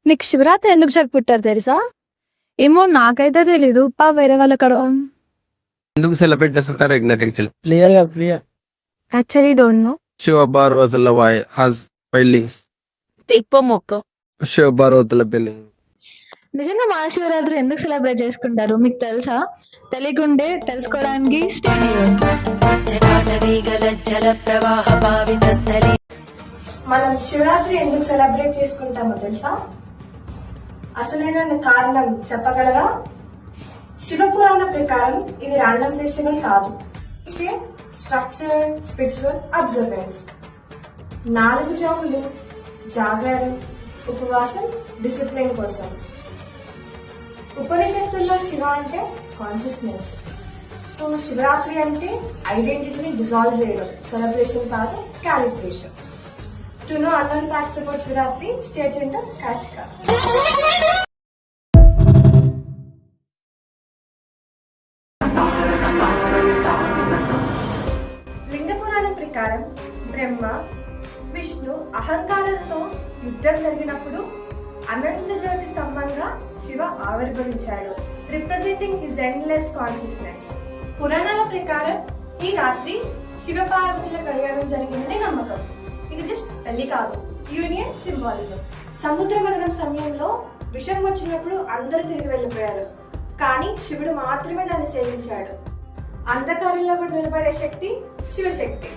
నీకు శివరాత్రి ఎందుకు జరుపుకుంటారు తెలుసా? ఏమో నాకైతే తెలీదు. వేరే వాళ్ళ అక్కడ ఎందుకు సెలబ్రేట్ చేస్తుంటారు యాక్చువల్లీ డోంట్ నో. శివపార్వతుల పెళ్లి, ఎక్కువ మొక్క శివపార్వతుల పెళ్లి. నిజంగా మహాశివరాత్రి ఎందుకు సెలబ్రేట్ చేసుకుంటారు మీకు తెలుసా? తెలియకుండే తెలుసుకోవడానికి మనం శివరాత్రి ఎందుకు సెలబ్రేట్ చేసుకుంటామో తెలుసా? అసలైన కారణం చెప్పగలరా? శివపురాణ ప్రకారం ఇది రాండమ్ ఫెస్టివల్ కాదు. Structure, spiritual observance. 4 జాములు జాగరణ, ఉపవాసం, డిసిప్లిన్ కోసం. ఉపనిషత్తుల్లో శివ అంటే కాన్షియస్నెస్. సో శివరాత్రి అంటే ఐడెంటిటీని డిజాల్వ్ చేయడం, సెలబ్రేషన్ కాదు, calibration. To know unknown facts about Shivratri, stay tuned to Kashika. లింగ పురాణం ప్రకారం బ్రహ్మ, విష్ణు అహంకారంతో యుద్ధం జరిగినప్పుడు అనంత జ్యోతి స్తంభంగా శివ ఆవిర్భవించాడు, రిప్రజెంటింగ్ హిజ్ ఎండ్లెస్ కాన్షియస్నెస్. పురాణాల ప్రకారం ఈ రాత్రి శివ పార్వతుల కళ్యాణం జరిగిందని నమ్మకం. ఇది జస్ట్ పెళ్లి కాదు, యూనియన్ సింబాలిజం. సముద్ర మథనం సమయంలో విషం వచ్చినప్పుడు అందరూ తిరిగి వెళ్ళిపోయారు, కానీ శివుడు మాత్రమే దాన్ని సేవించాడు. అంధకారంలో కూడా నిలబడే శక్తి శివశక్తి.